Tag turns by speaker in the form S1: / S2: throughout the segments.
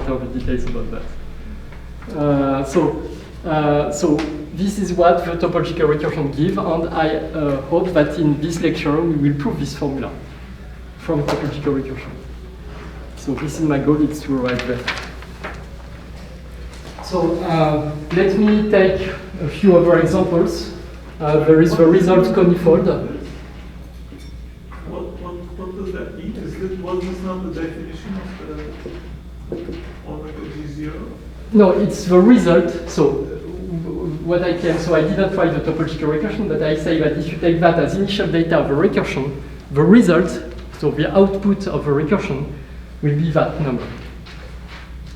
S1: enter the details about that. So this is what the topological recursion gives, and I hope that in this lecture we will prove this formula from topological recursion. So this is my goal, it's to arrive there. So let me take a few other examples. There is the result conifold.
S2: What does that mean? Was this not the definition of the omega G0?
S1: No, it's the result. So I didn't write the topological recursion, but I say that if you take that as initial data of a recursion, the result, so the output of a recursion, will be that number.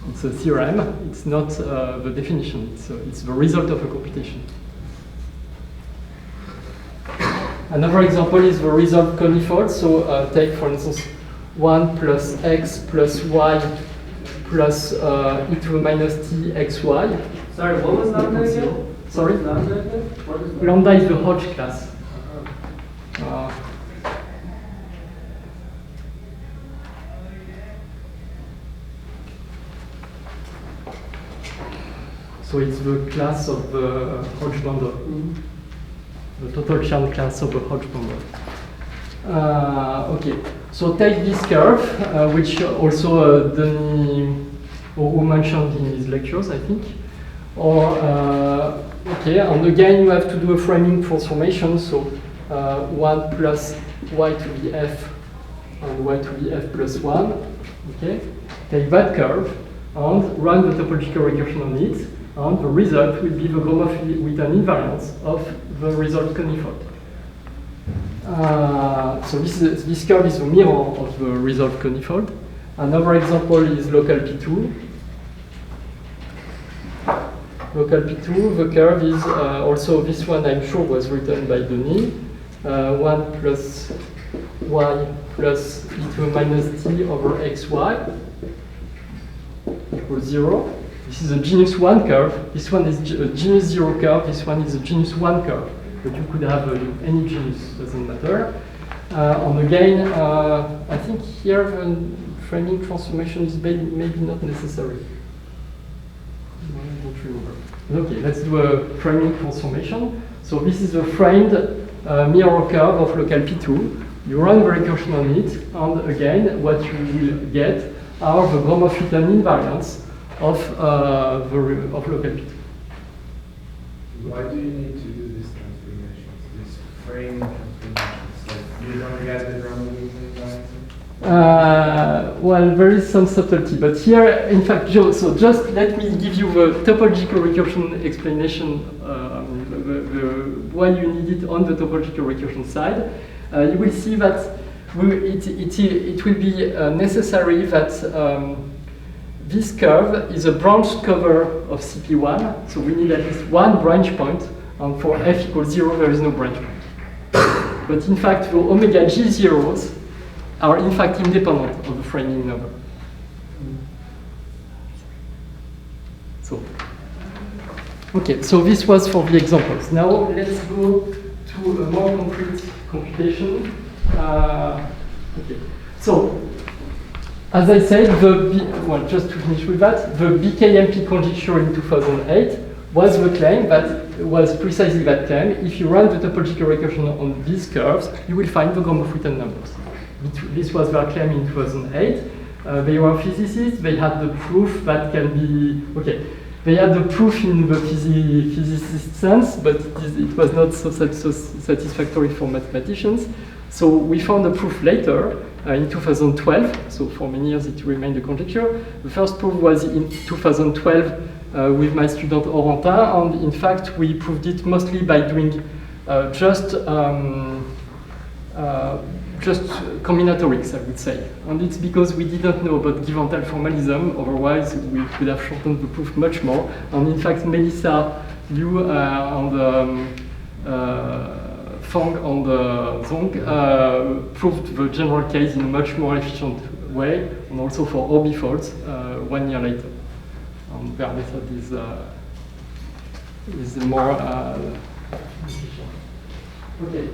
S1: It's a theorem, it's not the definition, it's the result of a computation. Another example is the result conifold. So take, for instance, 1 plus x plus y plus e to the minus t xy.
S3: Sorry, what was lambda again?
S1: Sorry?
S3: Lambda again? What is lambda?
S1: Lambda is the Hodge class. So it's the class of the Hodge bundle. The total Chern class of the Hodge bundle. Okay, so take this curve, which also Denis Auroux mentioned in his lectures, I think. Okay, and again you have to do a framing transformation, so 1 plus y to the f and y to the f plus 1. Okay, take that curve and run the topological recursion on it, and the result will be the Gromov-Witten invariance of the result conifold. So this curve is the mirror of the result conifold. Another example is local P2. Local P2, the curve is also this one, I'm sure, was written by Denis. 1 plus y plus e to the minus t over xy equals 0. This is a genus 1 curve. This one is a genus 0 curve. This one is a genus 1 curve. But you could have any genus, doesn't matter. And again, I think here the framing transformation is maybe not necessary. I don't remember. Okay, let's do a framing transformation. So this is a framed mirror curve of local P2. You run the recursion on it, and again, what you will get are the Gromov-Witten invariants of local P2.
S4: Why do you need to do these transformations, these frame transformations? Like you don't get the Gromov-Witten invariants?
S1: Well, there is some subtlety, but here, in fact, so just let me give you the topological recursion explanation, why you need it on the topological recursion side. You will see that it will be necessary that this curve is a branched cover of CP1, so we need at least one branch point, and for f equals 0, there is no branch point. But in fact, the omega g zeros are in fact independent of the framing number. So, okay, so this was for the examples. Now let's go to a more concrete computation. Okay, so as I said, just to finish with that, the BKMP conjecture in 2008 was the claim that was precisely that claim. If you run the topological recursion on these curves, you will find the Gromov-Witten numbers. This was their claim in 2008. They were physicists. They had the proof that can be, okay, they had the proof in the physicist sense, but it was not so satisfactory for mathematicians. So we found a proof later in 2012. So for many years it remained a conjecture. The first proof was in 2012 with my student Orentin, and in fact we proved it mostly by doing just combinatorics, I would say. And it's because we didn't know about Giventhal formalism, otherwise we could have shortened the proof much more. And in fact, Melissa Liu and Fang and Zong proved the general case in a much more efficient way, and also for orbifolds 1 year later. And their method is more efficient. Okay.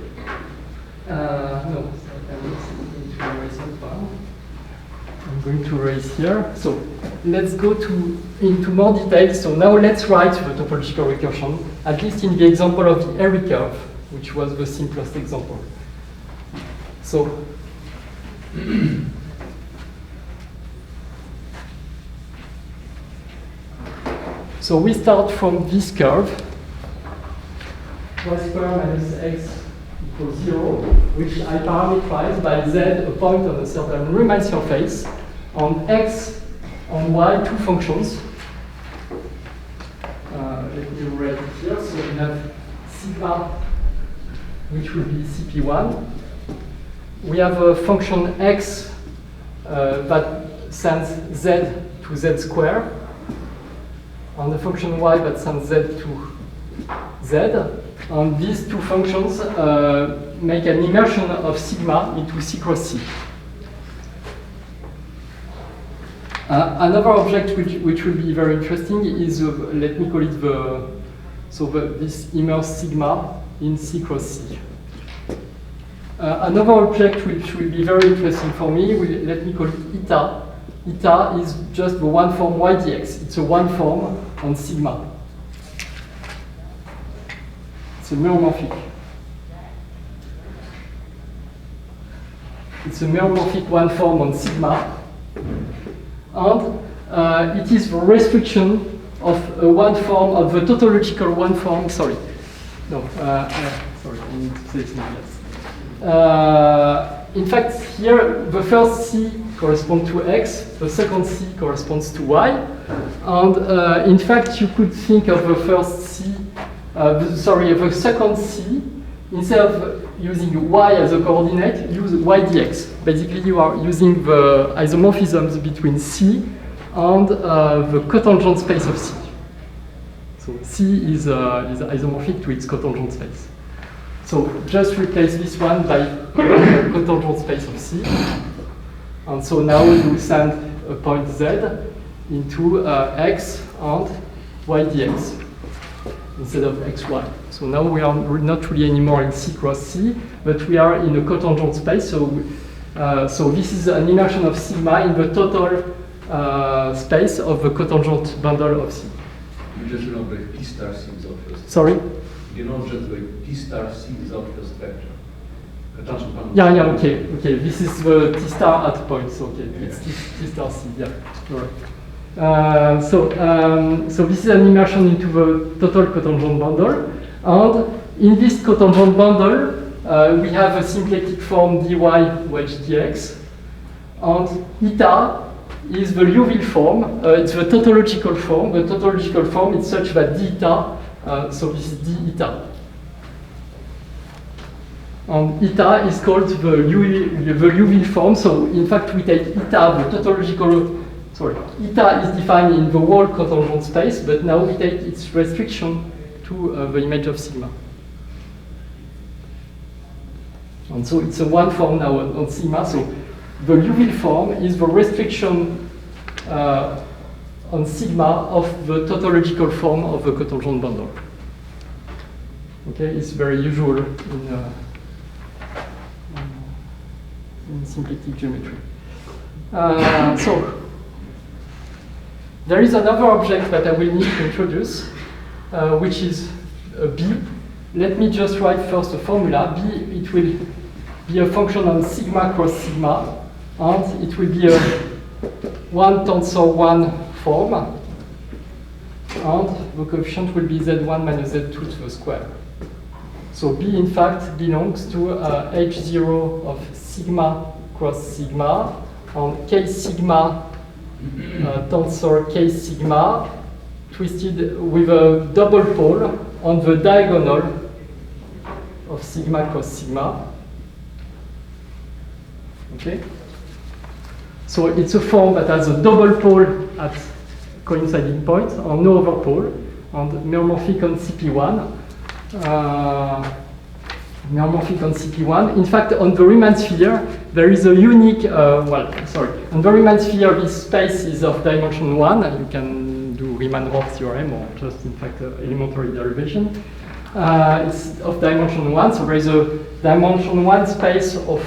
S1: No. I'm going to erase here. So let's go into more details. So now let's write the topological recursion, at least in the example of the Airy curve, which was the simplest example. So so we start from this curve, y squared minus x equals 0, which I parameterize by z, a point on a certain Riemann surface, on x, on y, two functions. Let me write it here. So we have sigma, which will be CP1. We have a function x that sends z to z squared, and the function y that sends z to z. And these two functions make an immersion of sigma into C cross C. Another object which will be very interesting is, let me call it this immersed sigma in C cross C. Another object which will be very interesting for me, let me call it eta. Eta is just the one form y dx. It's a one form on sigma. It's a meromorphic. It's a meromorphic one form on sigma. And it is the restriction of one form, of the tautological one form, sorry. No, sorry, I need to say something else. In fact, here, the first C corresponds to X, the second C corresponds to Y. And in fact, you could think of the first C, the second C, instead of using Y as a coordinate, use Y dx. Basically, you are using the isomorphisms between C and the cotangent space of C. So C is isomorphic to its cotangent space. So just replace this one by the cotangent space of C. And so now you send a point Z into X and Y dx instead of XY. So now we are not really anymore in C cross C, but we are in a cotangent space. So this is an immersion of sigma in the total space of the cotangent bundle of C.
S5: You just know the P star C is of your spectrum.
S1: Sorry?
S5: You know just the P star C is of your spectrum. Cotangent bundle.
S1: Yeah, okay. This is the T star at points. Okay, it's T star C. Yeah, all right. So this is an immersion into the total cotangent bundle, and in this cotangent bundle, we have a symplectic form dy wedge dx, and eta is the Liouville form. It's the tautological form. The tautological form is such that d eta, so this is d eta. And eta is called the Liouville form. So in fact, we take eta, the tautological. Sorry, eta is defined in the whole cotangent space, but now we take its restriction to the image of sigma. And so it's a one form now on sigma. So the Liouville form is the restriction on sigma of the tautological form of the cotangent bundle. Okay, it's very usual in symplectic geometry. So there is another object that I will need to introduce, which is B. Let me just write first a formula. B, it will be a function on sigma cross sigma, and it will be a 1 tensor 1 form, and the coefficient will be z1 minus z2 to the square. So B, in fact, belongs to H0 of sigma cross sigma, and K sigma tensor K sigma twisted with a double pole on the diagonal of sigma cross sigma. Okay? So it's a form that has a double pole at coinciding points and no other pole, and meromorphic on CP1. Meromorphic on CP1. In fact, on the Riemann sphere, there is a unique, on the Riemann sphere, this space is of dimension 1. You can do Riemann-Roch theorem or just, in fact, elementary derivation. It's of dimension 1, so there is a dimension 1 space of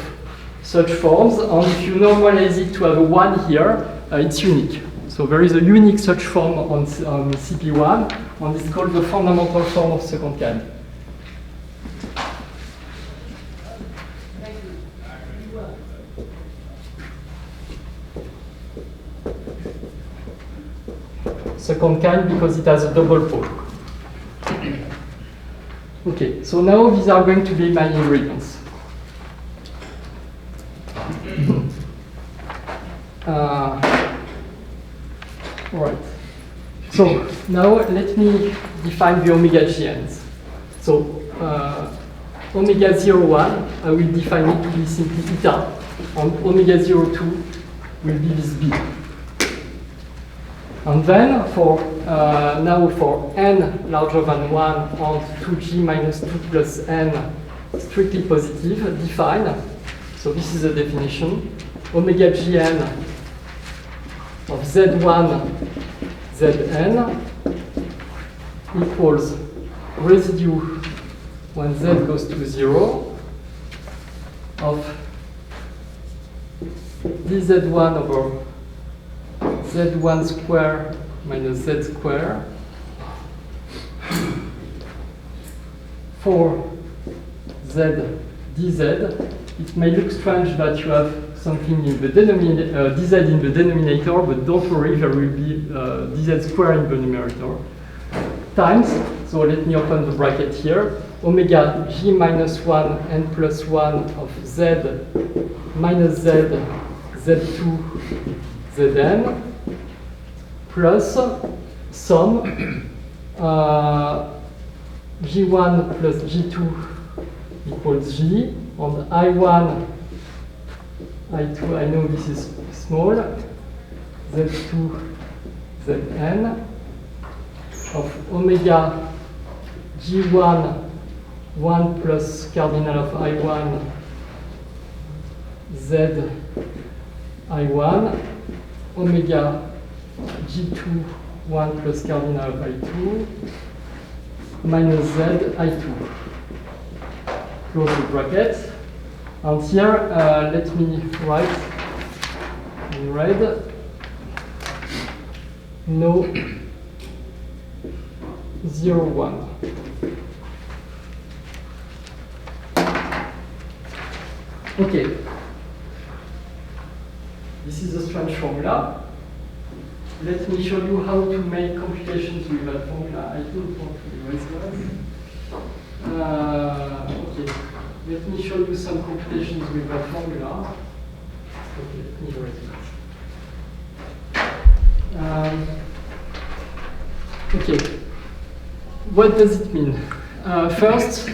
S1: such forms, and if you normalize it to have a 1 here, it's unique. So there is a unique such form on CP1, and it's called the fundamental form of second kind. Second kind because it has a double pole. Okay, so now these are going to be my ingredients. Right. So now let me define the omega GNs. So omega 01, I will define it to be simply eta, and omega 02 will be this B. And then for now for n larger than 1 and 2g minus 2 plus n strictly positive, define. So this is a definition. Omega gn of z1 zn equals residue when z goes to 0 of dz1 over z1 square minus z square for z dz. It may look strange that you have something in the denominator, dz in the denominator, but don't worry, there will be dz square in the numerator. Times, so let me open the bracket here, omega g minus 1 n plus 1 of z minus z z2 zn plus sum g1 plus g2 equals g, and I1, I2, I know this is small, z2 zn of omega g1 1 plus cardinal of I1 z I1 omega g2 1 plus cardinal of I2 minus z I2. Close the bracket. And here, let me write in red, no 0, 1. Okay. This is a strange formula. Let me show you how to make computations with that formula. I don't want to erase that. Okay. Let me show you some computations with that formula. Okay, let me erase it. Okay. What does it mean? First,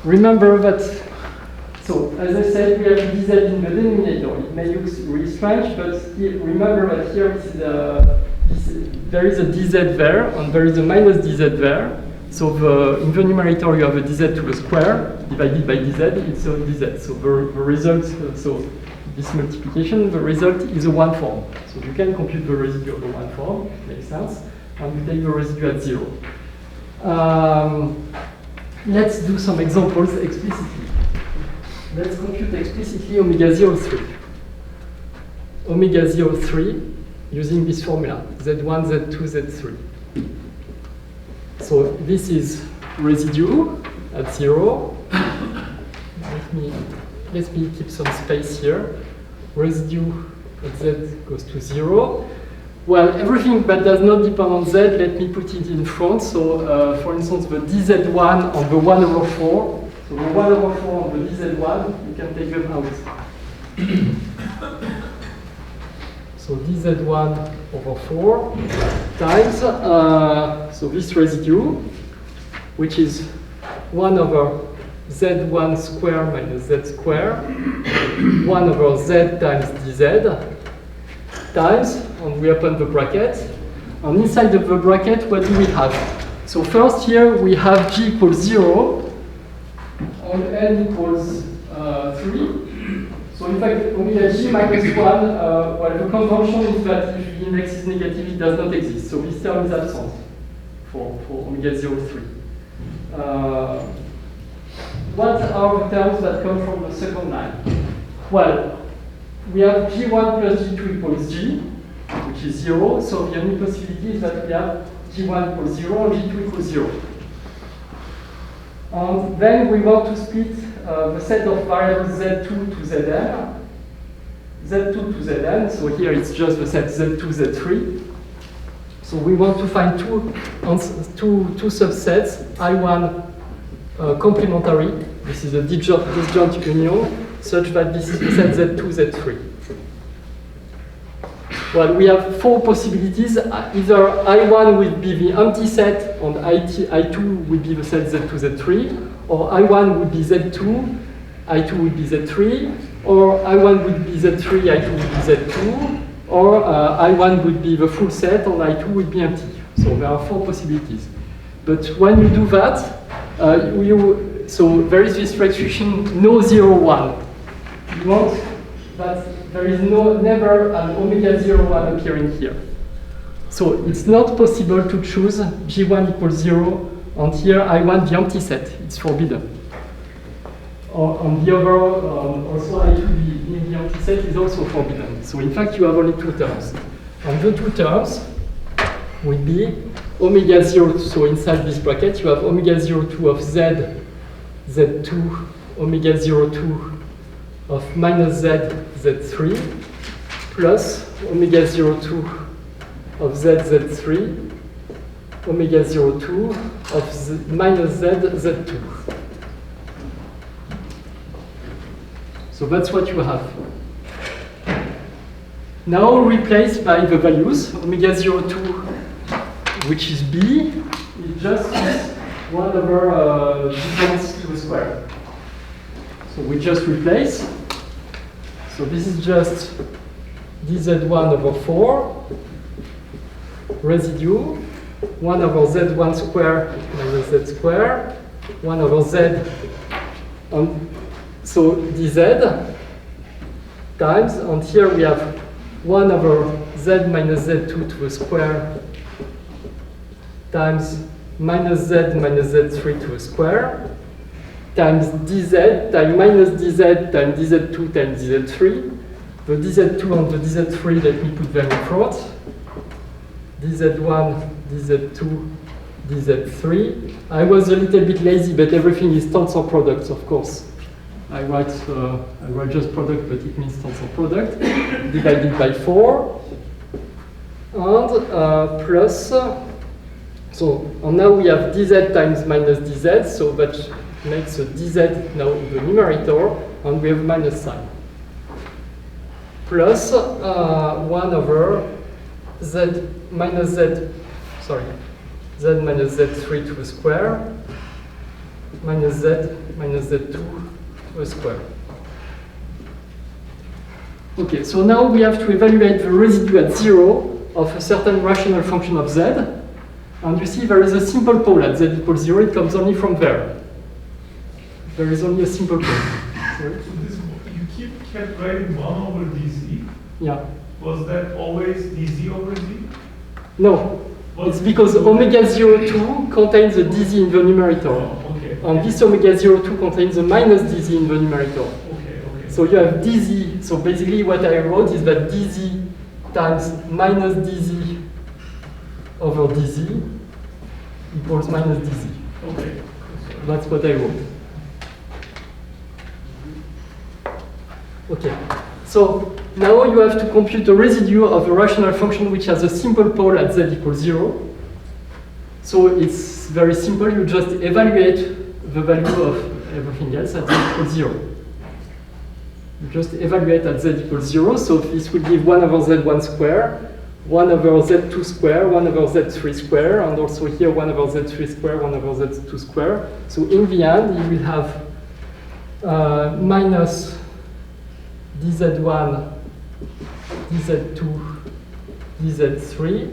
S1: remember that. So, as I said, we have dz in the denominator. It may look really strange, but remember that here there is a dz there, and there is a minus dz there. So in the numerator you have a dz to the square, divided by dz, it's a dz. So the result, so this multiplication, the result is a 1 form. So you can compute the residue of the 1 form, makes sense, and you take the residue at 0. Let's do some examples explicitly. Let's compute explicitly omega 03. Omega 03 using this formula, z1, z2, z3. So this is residue at 0. Let me keep some space here. Residue at z goes to 0. Well, everything that does not depend on z, let me put it in front. So, for instance, the dz1 on the 1 over 4. So the 1 over 4 on the dz1, you can take them out. So dz1 over 4 times, so this residue, which is 1 over z1 square minus z square, 1 over z times dz, times, and we open the bracket, and inside of the bracket, what do we have? So first here, we have g equals 0, and n equals 3. So in fact, omega g minus 1, well, the convention is that if the index is negative, it does not exist. So this term is absent for omega 03. What are the terms that come from the second line? Well, we have G1 plus G2 equals G, which is 0. So the only possibility is that we have G1 equals 0 and G2 equals 0. And then we want to split the set of variables Z2 to Zn, Z2 to Zn. So here it's just the set Z2, Z3. So we want to find two subsets, I1 complementary. This is a disjoint union, such that this is the set Z2, Z3. Well, we have four possibilities. Either I1 will be the empty set and I2 will be the set Z2, Z3, or I1 would be Z2, I2 would be Z3, or I1 would be Z3, I2 would be Z2, or I1 would be the full set and I2 would be empty. So there are four possibilities. But when you do that, so there is this restriction, no 0, 1. You want that there is never an omega 0, 1 appearing here. So it's not possible to choose G1 equals 0 and here I1 the empty set. It's forbidden. Or on the other, also I2 the empty set is also forbidden. So in fact you have only two terms. And the two terms would be omega 0, so inside this bracket you have omega 02 of Z, Z2, omega 02 of minus Z, Z3, plus omega 02 of Z, Z3, omega 02 of minus Z, Z2. So that's what you have. Now replaced by the values, omega 02, which is B, is just 1 over difference to the square. So we just replace. So this is just dz1 over 4, residue, 1 over z1 square minus z square, 1 over z, so dz times, and here we have 1 over z minus z2 to the square times minus z z3 to the square times dz times minus dz times dz2 times dz3. The dz2 and the dz3, let me put them in front. dz1, dz2, dz3. I was a little bit lazy, but everything is tensor products, of course. I write just product, but it means tensor product, divided by 4. And plus, and now we have dz times minus dz, so that makes a dz now in the numerator, and we have minus sign. Plus 1 over z minus z, z minus z3 to the square, minus z minus z2 to the square. Okay, so now we have to evaluate the residue at 0 of a certain rational function of z. And you see there is a simple pole at z equals 0, it comes only from there. There is only a simple pole.
S2: So this, you kept writing 1 over dz.
S1: Yeah.
S2: Was that always dz over z?
S1: No. It's because omega 02 contains a dz in the numerator.
S2: Oh, okay.
S1: And this omega 02 contains a minus dz in the numerator.
S2: Okay, okay.
S1: So you have dz. So basically what I wrote is that dz times minus dz over dz equals minus dz.
S2: Okay.
S1: That's what I wrote. Okay, so now you have to compute the residue of a rational function which has a simple pole at z equals 0. So it's very simple, you just evaluate the value of everything else at z equals 0. You just evaluate at z equals 0, so this will give 1 over z1 square, 1 over z2 square, 1 over z3 square, and also here 1 over z3 square, 1 over z2 square. So in the end, you will have minus dz1, dz2, dz3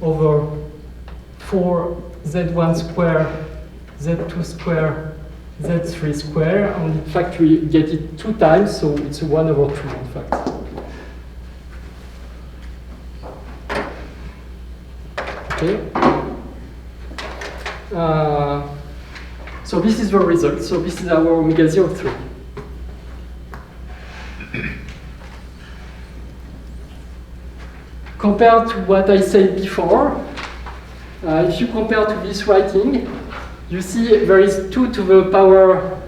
S1: over 4 z1 square, z2 square, z3 square, and in fact we get it 2 times, so it's 1 over 2 in fact. Okay. So this is the result. So this is our omega 03. compare to what I said before, if you compare to this writing, you see there is 2 to the power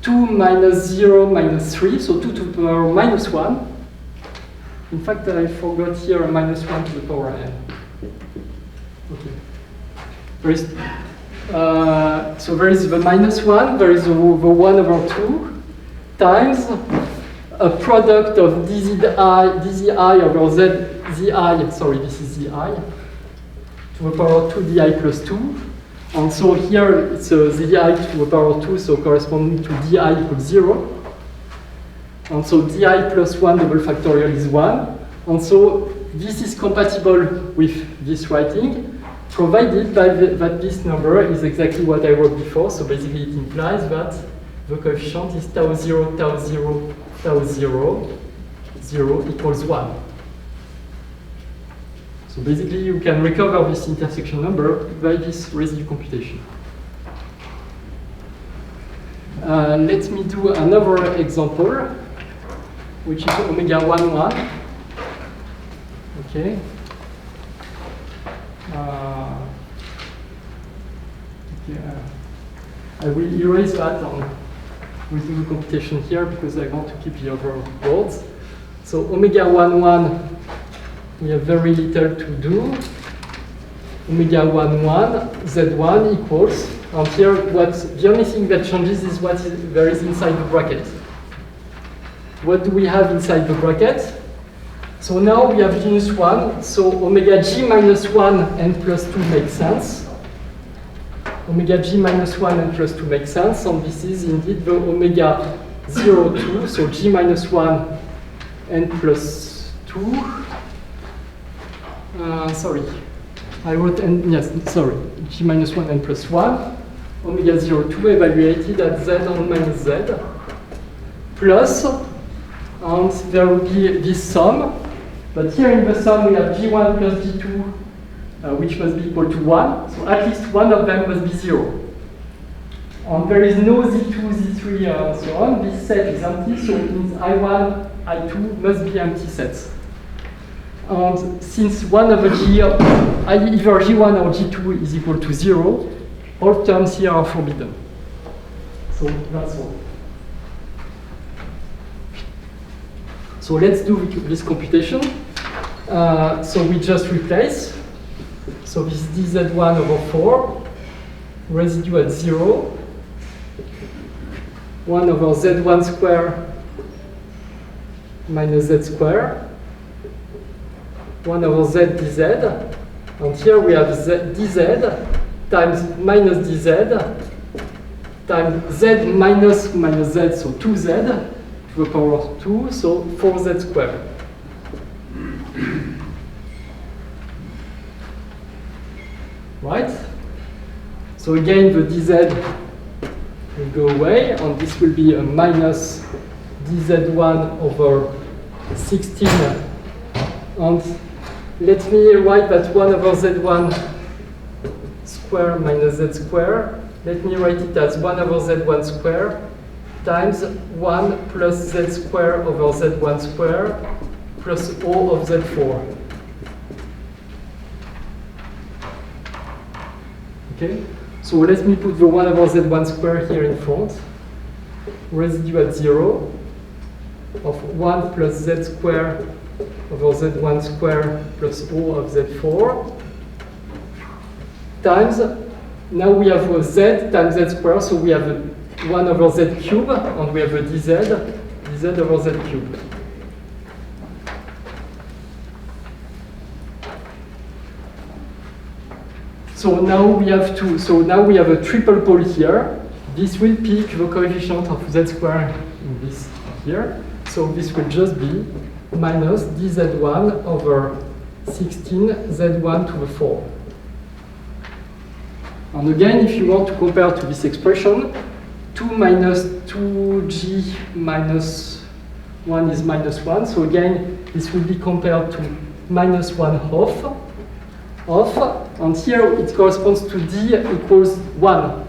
S1: 2 minus 0 minus 3, so 2 to the power minus 1. In fact, I forgot here a minus 1 to the power n. Okay. There is, so there is the minus 1, there is the 1 over 2, times a product of dzi over zi, sorry, this is zi, to the power 2 di plus 2. And so here it's zi to the power 2, so corresponding to di equals 0. And so di plus 1 double factorial is 1. And so this is compatible with this writing, provided that this number is exactly what I wrote before. So basically it implies that the coefficient is tau 0, tau 0, tau 0, 0 equals 1. So basically you can recover this intersection number by this residue computation. Let me do another example, which is omega 1, 1. Okay. I will erase that with the computation here because I want to keep the other words. So omega 1, 1, we have very little to do. Omega 1, 1, z1 equals, and here the only thing that changes is what there is inside the bracket. What do we have inside the bracket? So now we have genus 1, so omega g minus 1 n plus 2 makes sense. Omega g minus 1 n plus 2 makes sense, and this is indeed the omega 0, 2, so g minus 1 n plus 2. Sorry, I wrote n, yes, sorry, g minus 1 n plus 1, omega 0, 2 evaluated at z on minus z, plus, and there will be this sum, but here in the sum we have g1 plus g2, which must be equal to 1, so at least one of them must be 0. And there is no z2, z3, and so on. This set is empty, so it means I1, I2 must be empty sets. And since one of the either g1 or g2 is equal to 0, all terms here are forbidden. So that's all. So let's do this computation. So we just replace. So this dz1 over 4, residue at 0, 1 over z1 square minus z square, 1 over z dz, and here we have dz times minus dz times z minus z, so 2z to the power of 2, so 4z squared. Right? So again, the dz will go away, and this will be a minus dz1 over 16. And let me write that 1 over z1 square minus z square. Let me write it as 1 over z1 square times 1 plus z square over z1 square plus O of z4. Okay, so let me put the 1 over z1 square here in front. Residue at 0 of 1 plus z square over z1 square plus O of z4 times, now we have a z times z square, so we have a 1 over z cube, and we have a dz over z cube. So now we have a triple pole here. This will pick the coefficient of z square in this here. So this will just be minus dz1 over 16 z1 to the 4. And again, if you want to compare to this expression, 2 minus 2g minus 1 is minus 1. So again, this will be compared to minus 1 half. And here it corresponds to d equals 1.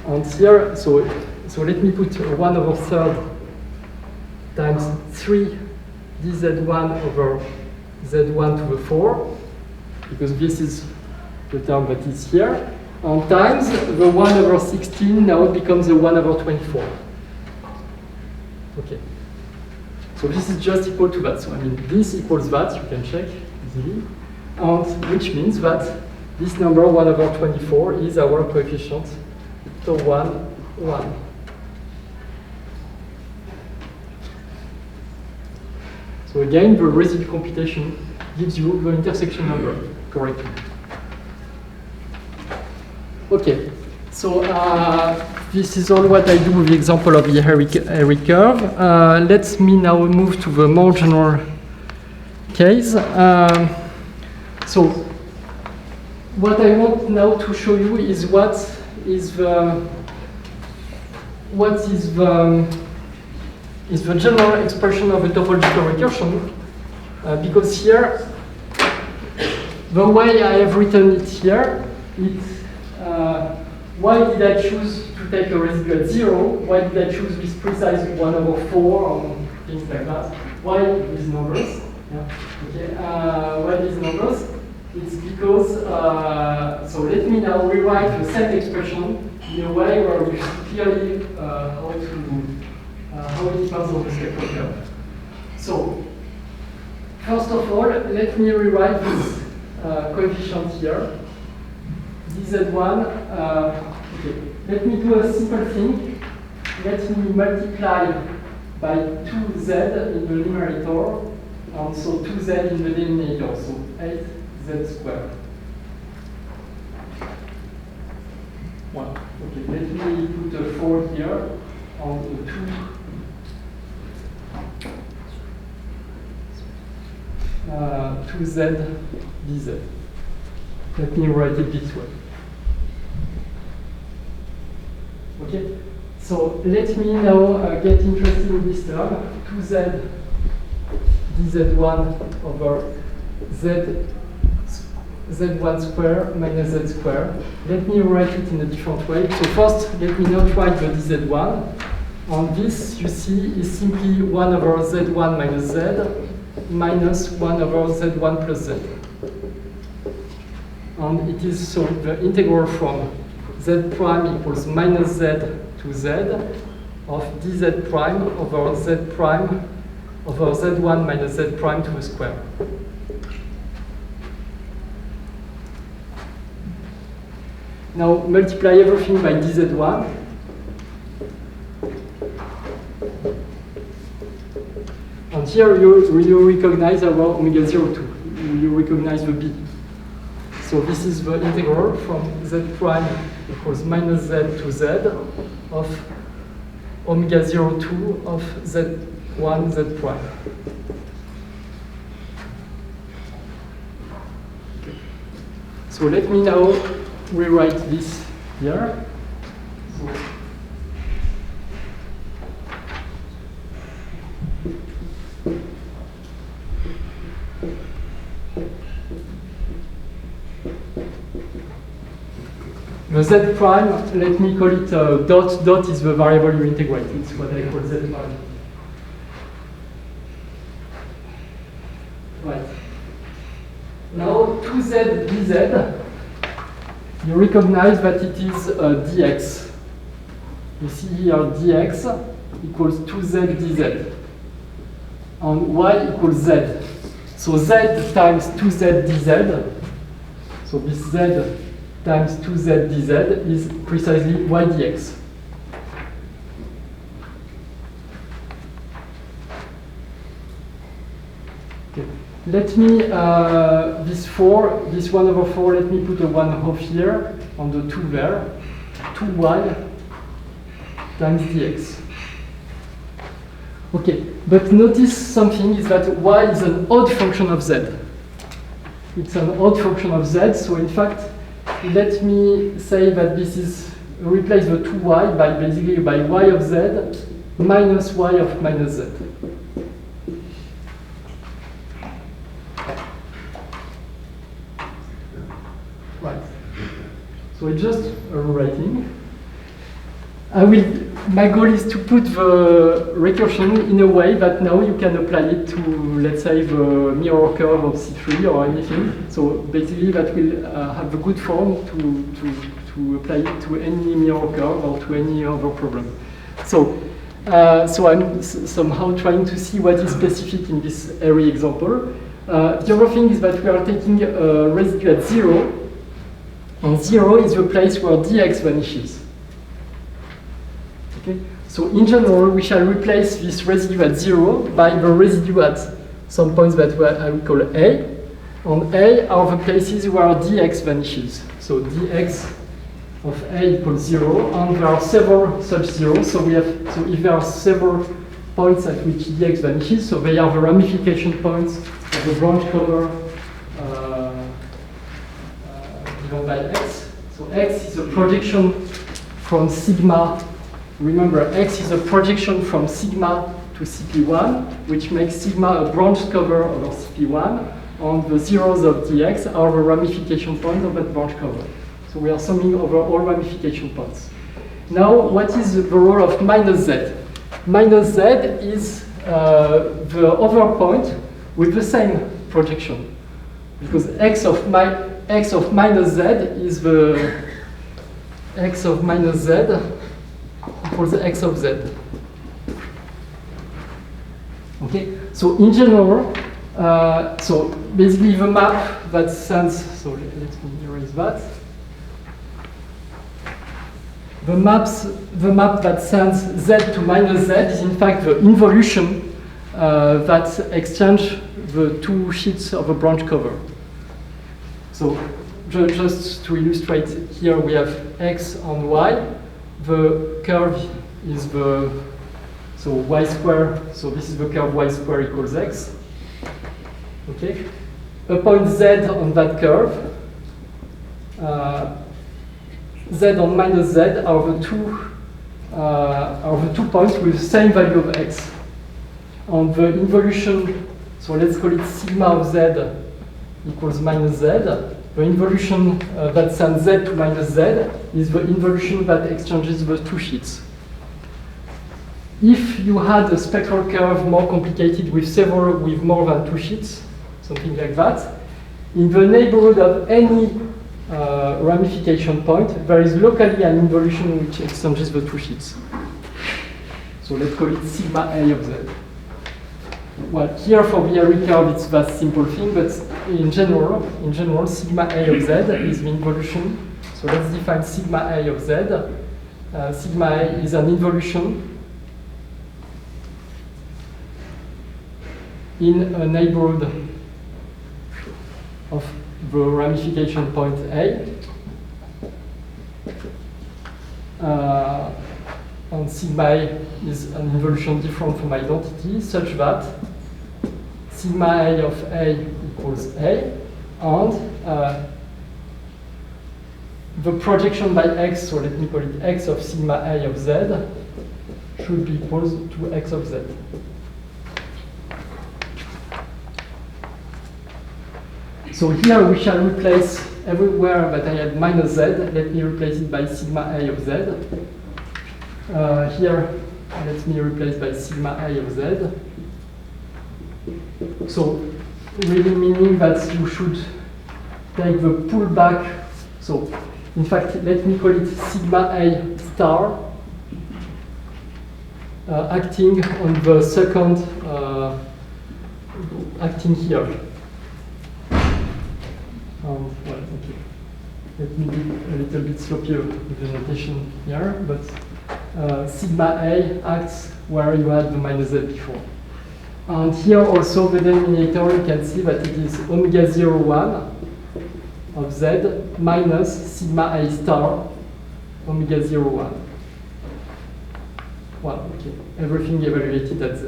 S1: And here, so let me put 1 over third times 3 dz1 over z1 to the 4, because this is the term that is here, and times the 1 over 16 now becomes the 1 over 24. Okay. So this is just equal to that. So I mean, this equals that, you can check easily, and which means that this number 1 over 24 is our coefficient, so 1, 1. So again, the residue computation gives you the intersection number correctly. Okay, so this is all what I do with the example of the Herrick curve. Let me now move to the more general case. So what I want now to show you is what is the general expression of a topological recursion, because here the way I have written it here, it's why did I choose to take a residue at 0? Why did I choose this precise 1 over 4 or things like that? Why these numbers? Yeah. Okay. Why these numbers? It's because, so let me now rewrite the same expression in a way where we see clearly how it depends on the spectral curve. So, first of all, let me rewrite this coefficient here. dz1, okay. Let me do a simple thing. Let me multiply by 2z in the numerator, and so 2z in the denominator, so 8z squared. One. Okay, let me put a 4 here on the 2. 2z dz. Let me write it this way. Okay, so let me now get interested in this term, 2z dz1 over z1 square minus z square. Let me write it in a different way. So first, let me not write the dz1. And this, you see, is simply 1 over z1 minus z minus 1 over z1 plus z. And it is so the integral from z prime equals minus z to z of dz prime over z prime over z1 minus z prime to the square. Now multiply everything by dz1. And here you recognize our omega 02. You recognize the b. So this is the integral from z prime equals minus z to z of omega 02 of z1 z prime. So let me now rewrite this here. So the z prime, let me call it dot. Dot is the variable you integrate. It's what I call z prime. Right. Now 2z dz, you recognize that it is dx. You see here dx equals 2z dz. And y equals z. So z times 2z dz, so this z times 2z dz is precisely y dx. Okay. Let me, this 1 over 4, let me put a 1 half here on the 2 there, 2y times dx. Okay, but notice something is that y is an odd function of z. It's an odd function of z, so in fact, let me say that this is, replace the 2y by basically by y of z minus y of minus z. Right. So it's just a rewriting. I will my goal is to put the recursion in a way that now you can apply it to, let's say, the mirror curve of C3 or anything. So basically that will have a good form to apply it to any mirror curve or to any other problem. So I'm somehow trying to see what is specific in this Airy example. The other thing is that we are taking a residue at 0, and 0 is the place where dx vanishes. Okay? So in general, we shall replace this residue at 0 by the residue at some points that I will call A. And A are the places where dx vanishes. So dx of A equals 0, and there are several such zeros. So if there are several points at which dx vanishes, so they are the ramification points of the branch cover given by x. So x is a projection from sigma. Remember, x is a projection from sigma to CP1, which makes sigma a branch cover over CP1, and the zeros of dx are the ramification points of that branch cover. So we are summing over all ramification points. Now, what is the role of minus z? Minus z is the other point with the same projection, because x of minus z is the x of minus z equals the x of z. Okay, so in general, so basically the map that sends, so let me erase that. The map that sends z to minus z is in fact the involution that exchange the two sheets of a branch cover. So just to illustrate, here we have x and y. The curve is so y square, so this is the curve y square equals x. Okay? A point z on that curve, z and minus z are the two points with the same value of x. And the involution, so let's call it sigma of z equals minus z. The involution that sends z to minus z is the involution that exchanges the two sheets. If you had a spectral curve more complicated with more than two sheets, something like that, in the neighborhood of any ramification point, there is locally an involution which exchanges the two sheets. So let's call it sigma A of z. Well, here for the Airy curve, it's that simple thing, but in general, sigma A of z is the involution. So let's define sigma A of z. Sigma A is an involution in a neighborhood of the ramification point A. And sigma A is an involution different from identity, such that sigma A of A equals A, and the projection by x, so let me call it x of sigma A of z, should be equal to x of z. So here we shall replace everywhere that I had minus z, let me replace it by sigma A of z. Here, let me replace by sigma A of z. So, really meaning that you should take the pullback. So, in fact, let me call it sigma A star acting on the second, acting here. Well, okay. Let me be a little bit sloppier with the notation here, but sigma A acts where you had the minus z before. And here also the denominator, you can see that it is omega 01 of z minus sigma A star omega 01. Well, okay, everything evaluated at z.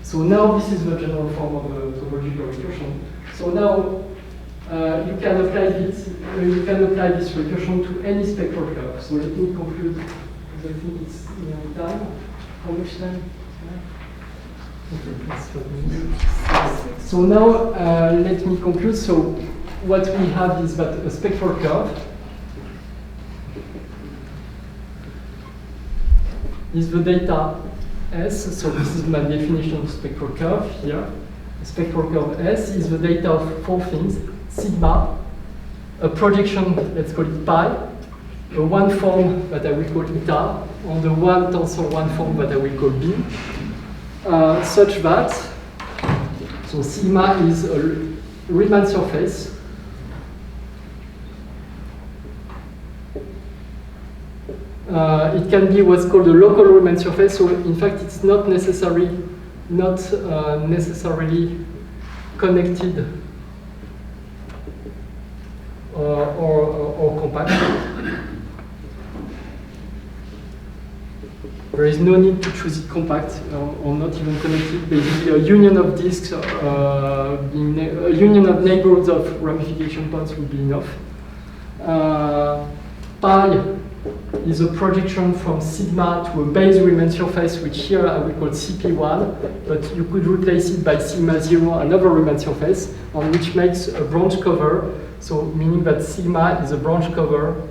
S1: So now this is the general form of the topological recursion. So now you can apply this recursion to any spectral curve. So let me conclude, because I think it's nearly time. How much time? Okay, that's 5 minutes. So now let me conclude. So what we have is that a spectral curve is the data S. So this is my definition of spectral curve here. The spectral curve S is the data of 4 things: sigma, a projection, let's call it pi, a one form that I will call eta, and the one tensor one form that I will call B, such that, so sigma is a Riemann surface it can be what's called a local Riemann surface. So in fact, it's not necessarily connected or compact. There is no need to choose it compact or not even connected. Basically, a union of disks, a union of neighborhoods of ramification points would be enough. Pi is a projection from sigma to a base Riemann surface, which here I will call CP1, but you could replace it by sigma 0, another Riemann surface, on which makes a branch cover. So meaning that sigma is a branch cover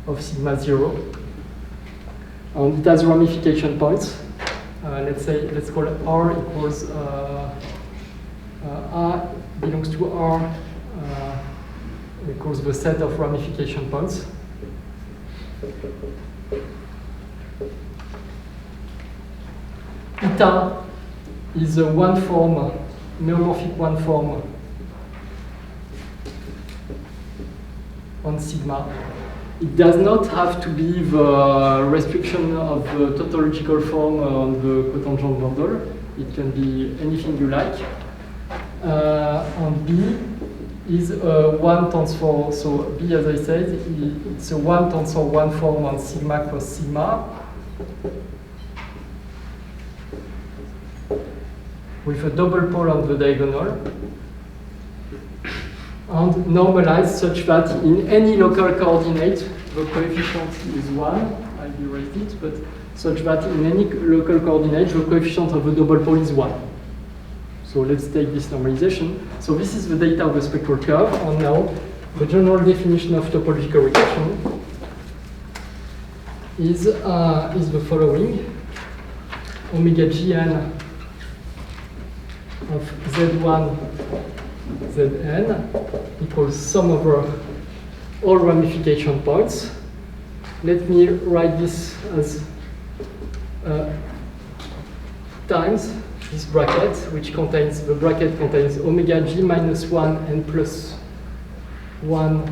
S1: of sigma 0. And it has ramification points. Let's call it R equals R belongs to R equals the set of ramification points. Eta is a one form, neuromorphic one form on sigma. It does not have to be the restriction of the tautological form on the cotangent bundle. It can be anything you like. And B is a one tensor. So B, as I said, it's a one tensor one form on sigma cross sigma, with a double pole on the diagonal, and normalized such that in any local coordinate, the coefficient is 1, I'll rewrite it, but such that in any local coordinate, the coefficient of the double pole is 1. So let's take this normalization. So this is the data of the spectral curve, and now the general definition of topological recursion is the following: omega gn of z1 zn equals sum over all ramification points. Let me write this as times this bracket, which contains, the bracket contains omega g minus 1 and plus 1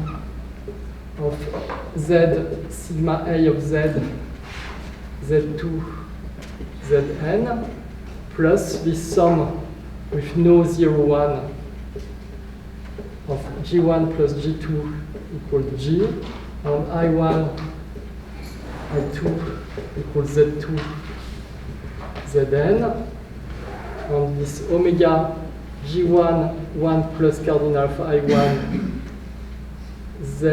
S1: of z sigma a of z z2 zn plus this sum with no 0, 1 of g1 plus g2 equals g, and I1, I2 equals z2 zn, and this omega g1 1 plus cardinal of I1 z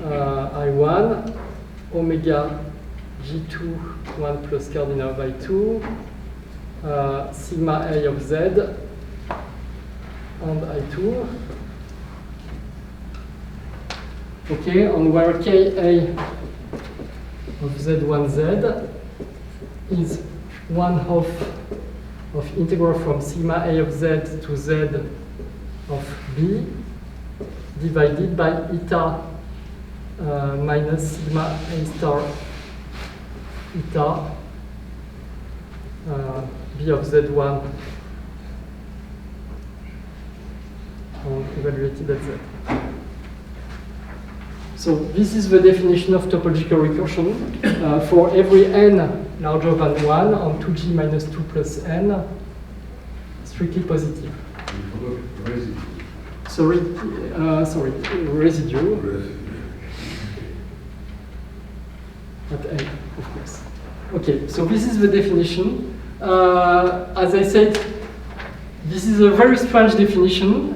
S1: I1 omega g2 1 plus cardinal of I2 sigma a of z and I2. Okay, and where Ka of Z1Z is 1/2 of integral from sigma a of z to z of b divided by eta minus sigma a star eta b of z1 evaluated at z. So this is the definition of topological recursion for every n larger than 1 on 2g minus 2 plus n, strictly positive. Sorry, residue. At a, of course. Okay, so this is the definition. As I said, this is a very strange definition.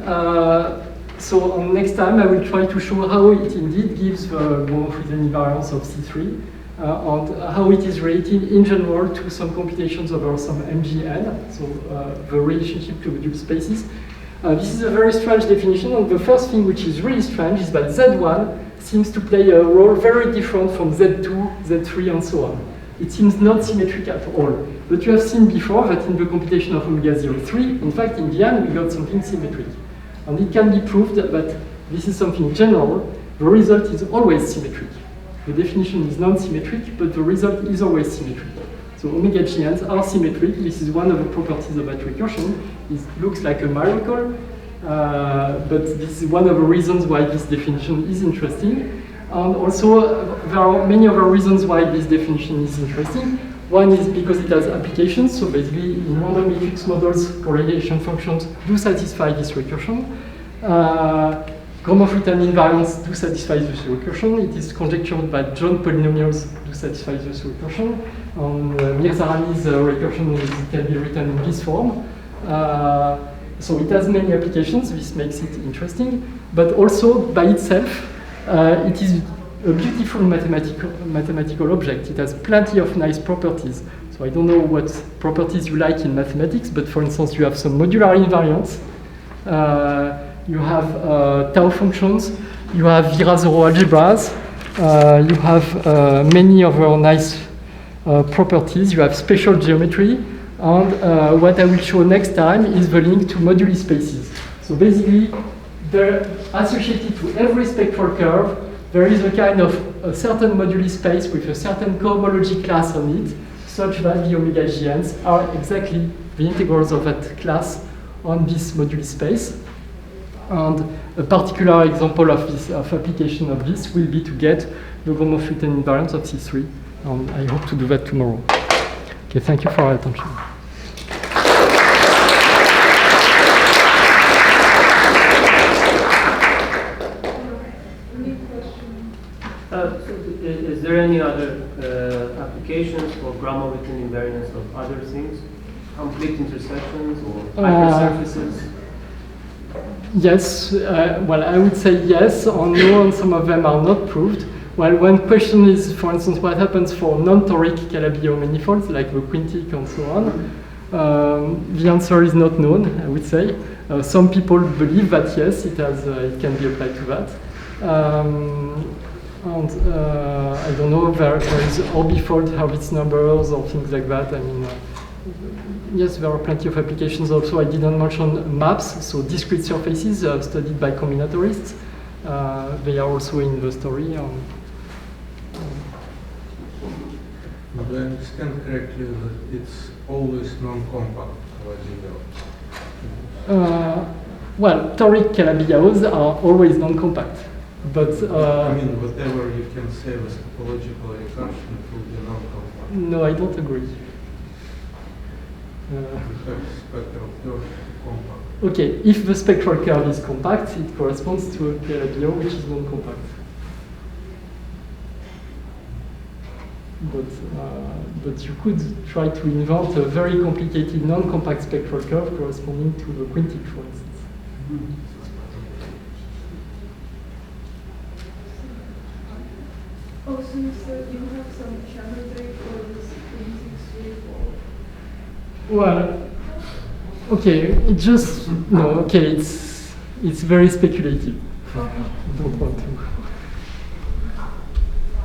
S1: So next time I will try to show how it indeed gives the Gromov-Friesen invariance of C3 and how it is related in general to some computations over some MGN, so the relationship to reduced spaces. This is a very strange definition, and the first thing which is really strange is that Z1 seems to play a role very different from Z2, Z3, and so on. It seems not symmetric at all. But you have seen before that in the computation of omega 03, in fact, in the end, we got something symmetric. And it can be proved that this is something general. The result is always symmetric. The definition is non-symmetric, but the result is always symmetric. So omega GNs are symmetric. This is one of the properties of that recursion. It looks like a miracle, but this is one of the reasons why this definition is interesting. And also, there are many other reasons why this definition is interesting. One is because it has applications. So basically, in random matrix models, correlation functions do satisfy this recursion. Gromov-Witten invariants do satisfy this recursion. It is conjectured that John polynomials do satisfy this recursion. Mirza's recursion can be written in this form. So it has many applications. This makes it interesting. But also, by itself, it is a beautiful mathematical object. It has plenty of nice properties. So I don't know what properties you like in mathematics, but for instance, you have some modular invariants. You have tau functions. You have Virasoro algebras. You have many other nice properties. You have special geometry. And what I will show next time is the link to moduli spaces. So basically, they're associated to every spectral curve. There is a kind of a certain moduli space with a certain cohomology class on it, such that the omega GNs are exactly the integrals of that class on this moduli space. And a particular example of this application of this will be to get the Gromov-Witten invariant of C3. And I hope to do that tomorrow. Okay, thank you for your attention.
S3: Is there any other applications for Gromov-Witten invariance of other things? Complete intersections or hypersurfaces?
S1: Yes, well, I would say yes or no, and some of them are not proved. Well, one question is, for instance, what happens for non-toric Calabi-Yau manifolds, like the quintic and so on. The answer is not known, I would say. Some people believe that yes, it can be applied to that. And I don't know, there is orbifold Hurwitz numbers or things like that. I mean, yes, there are plenty of applications. Also, I didn't mention maps, so discrete surfaces studied by combinatorists. They are also in the story.
S4: Do I understand correctly that it's always non-compact Calabi-Yau?
S1: Well, toric Calabi-Yaus are always non-compact. But
S4: I mean, whatever you can say with topological recursion will be non-compact.
S1: No, I don't agree.
S4: Because spectral curve is compact.
S1: Okay, if the spectral curve is compact, it corresponds to a Calabi-Yau which is non-compact. But you could try to invent a very complicated non-compact spectral curve corresponding to the quintic, for instance.
S6: Oh, so you said you have some geometry for this quintic waveform?
S1: Well, okay, it just no. Okay, it's very speculative.
S6: Okay.
S1: I don't want to.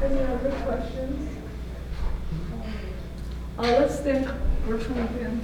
S6: Any other questions? Let's thank Bertrand again.